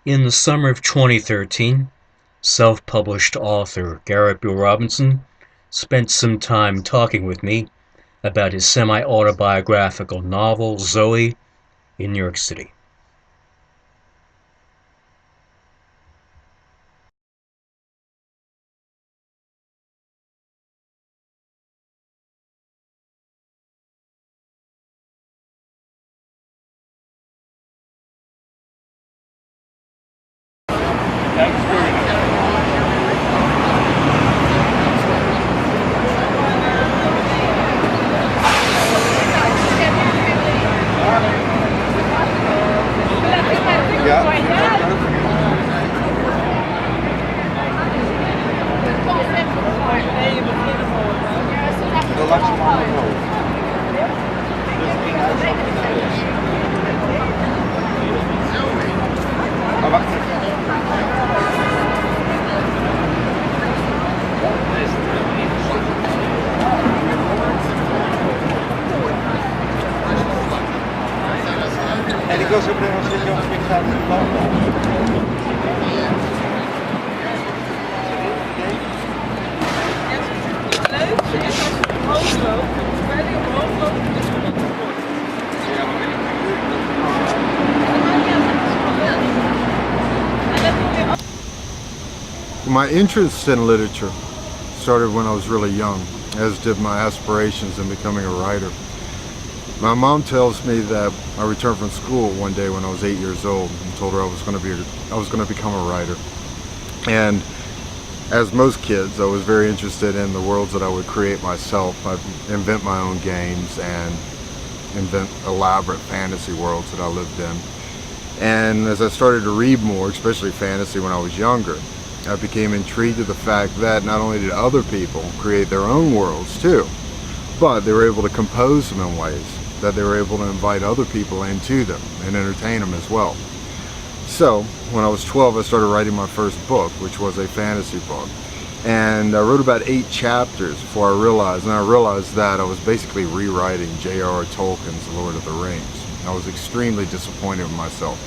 In the summer of 2013, self-published author Garrett Buhl Robinson spent some time talking with me about his semi-autobiographical novel Zoe in New York City. En ik wil zo meteen als je jongens weer gaat leuk, als je omhoog loopt, verder je omhoog loopt, is het wat My interest in literature started when I was really young, as did my aspirations in becoming a writer. My mom tells me that I returned from school one day when I was 8 years old and told her I was going to become a writer. And as most kids, I was very interested in the worlds that I would create myself. I'd invent my own games and invent elaborate fantasy worlds that I lived in. And as I started to read more, especially fantasy when I was younger, I became intrigued with the fact that not only did other people create their own worlds too, but they were able to compose them in ways that they were able to invite other people into them and entertain them as well. So when I was 12, I started writing my first book, which was a fantasy book. And I wrote about 8 chapters before I realized that I was basically rewriting J.R.R. Tolkien's The Lord of the Rings. I was extremely disappointed with myself.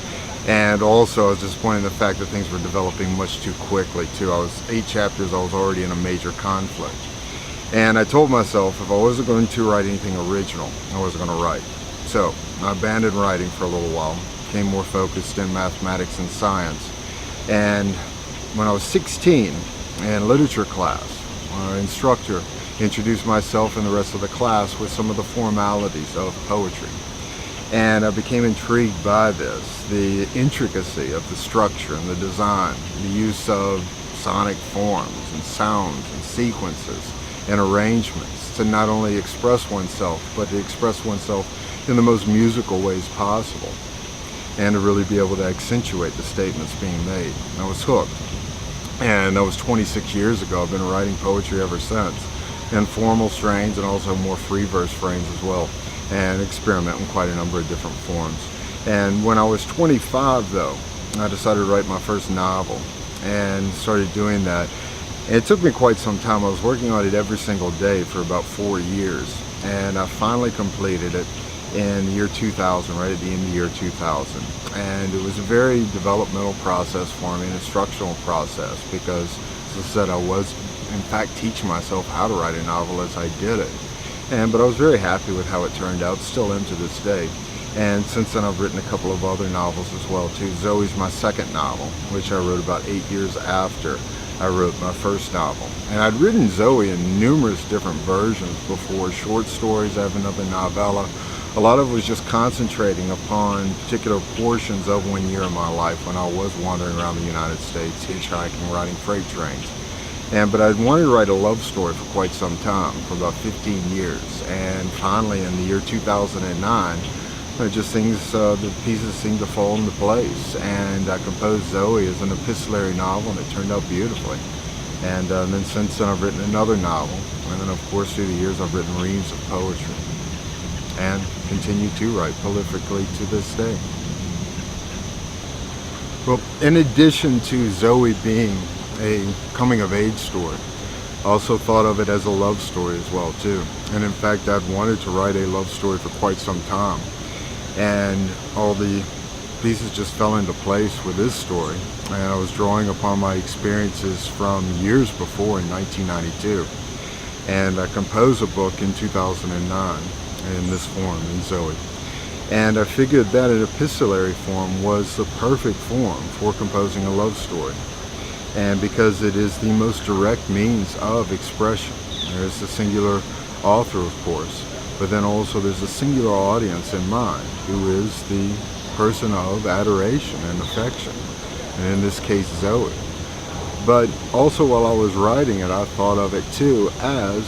And also I was disappointed in the fact that things were developing much too quickly too. 8 chapters, I was already in a major conflict. And I told myself if I wasn't going to write anything original, I wasn't going to write. So I abandoned writing for a little while, became more focused in mathematics and science. And when I was 16 in literature class, our instructor introduced myself and the rest of the class with some of the formalities of poetry. And I became intrigued by this, the intricacy of the structure and the design, the use of sonic forms and sounds and sequences and arrangements to not only express oneself, but to express oneself in the most musical ways possible and to really be able to accentuate the statements being made. I was hooked. And that was 26 years ago. I've been writing poetry ever since, in formal strains and also more free verse frames as well, and experiment in quite a number of different forms. And when I was 25 though, I decided to write my first novel and started doing that. And it took me quite some time. I was working on it every single day for about 4 years, and I finally completed it in the year 2000, right at the end of the year 2000. And it was a very developmental process for me, an instructional process, because as I said, I was in fact teaching myself how to write a novel as I did it. But I was very happy with how it turned out, still am to this day. And since then I've written a couple of other novels as well too. Zoe's my second novel, which I wrote about 8 years after I wrote my first novel. And I'd written Zoe in numerous different versions before, short stories, I have another novella. A lot of it was just concentrating upon particular portions of one year of my life when I was wandering around the United States, hitchhiking, riding freight trains. But I'd wanted to write a love story for quite some time, for about 15 years. And finally in the year 2009, the pieces seemed to fall into place. And I composed Zoe as an epistolary novel, and it turned out beautifully. And then since then I've written another novel. And then of course through the years I've written reams of poetry. And continue to write prolifically to this day. Well, in addition to Zoe being a coming-of-age story, I also thought of it as a love story as well too. And in fact, I'd wanted to write a love story for quite some time. And all the pieces just fell into place with this story, and I was drawing upon my experiences from years before in 1992. And I composed a book in 2009 in this form, in Zoe. And I figured that an epistolary form was the perfect form for composing a love story. And because it is the most direct means of expression. There's the singular author, of course, but then also there's a singular audience in mind, who is the person of adoration and affection, and in this case Zoe. But also while I was writing it, I thought of it too as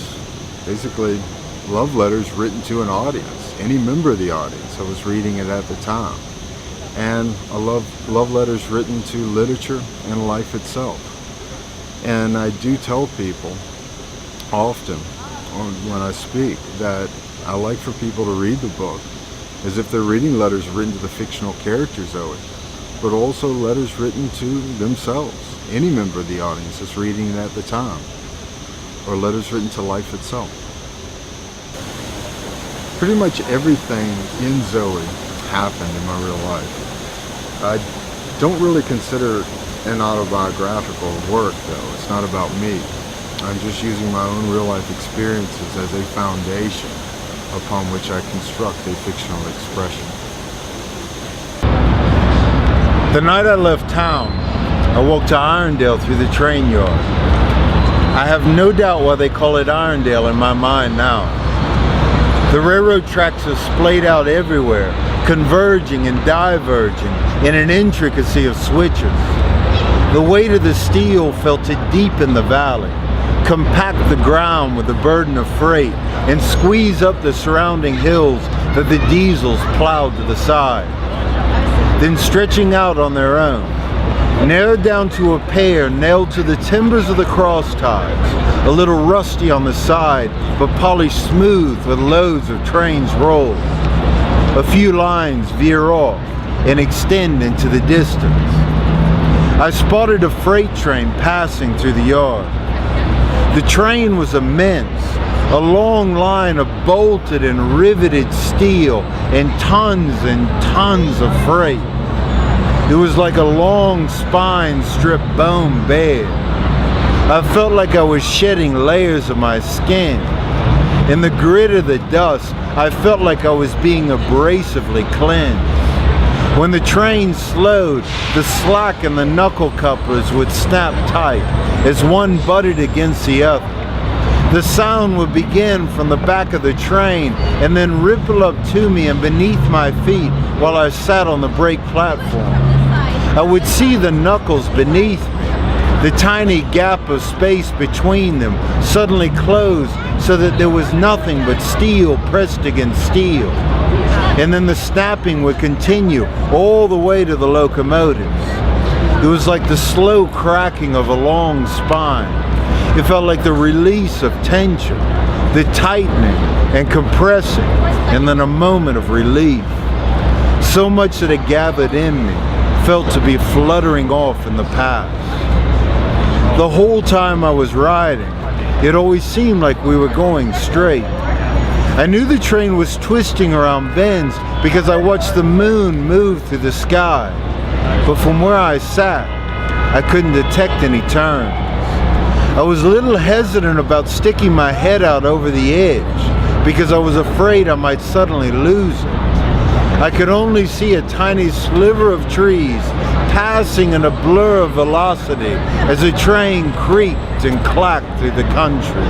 basically love letters written to an audience, any member of the audience. I was reading it at the time. And a love letters written to literature and life itself. And I do tell people often when I speak that I like for people to read the book as if they're reading letters written to the fictional character Zoe, but also letters written to themselves, any member of the audience that's reading it at the time, or letters written to life itself. Pretty much everything in Zoe happened in my real life. I don't really consider it an autobiographical work, though. It's not about me. I'm just using my own real life experiences as a foundation upon which I construct a fictional expression. The night I left town, I walked to Irondale through the train yard. I have no doubt why they call it Irondale in my mind now. The railroad tracks are splayed out everywhere, converging and diverging in an intricacy of switches. The weight of the steel felt it deep in the valley, compact the ground with the burden of freight, and squeeze up the surrounding hills that the diesels plowed to the side. Then stretching out on their own, narrowed down to a pair nailed to the timbers of the cross ties, a little rusty on the side, but polished smooth with loads of trains rolled. A few lines veer off and extend into the distance. I spotted a freight train passing through the yard. The train was immense, a long line of bolted and riveted steel and tons of freight. It was like a long spine stripped bone bed. I felt like I was shedding layers of my skin. In the grit of the dust, I felt like I was being abrasively cleansed. When the train slowed, the slack in the knuckle couplers would snap tight as one butted against the other. The sound would begin from the back of the train and then ripple up to me and beneath my feet while I sat on the brake platform. I would see the knuckles beneath me, the tiny gap of space between them suddenly close so that there was nothing but steel pressed against steel. And then the snapping would continue all the way to the locomotives. It was like the slow cracking of a long spine. It felt like the release of tension, the tightening and compressing, and then a moment of relief. So much that it gathered in me felt to be fluttering off in the past. The whole time I was riding, it always seemed like we were going straight. I knew the train was twisting around bends because I watched the moon move through the sky. But from where I sat, I couldn't detect any turns. I was a little hesitant about sticking my head out over the edge because I was afraid I might suddenly lose it. I could only see a tiny sliver of trees passing in a blur of velocity as the train creaked and clacked through the country.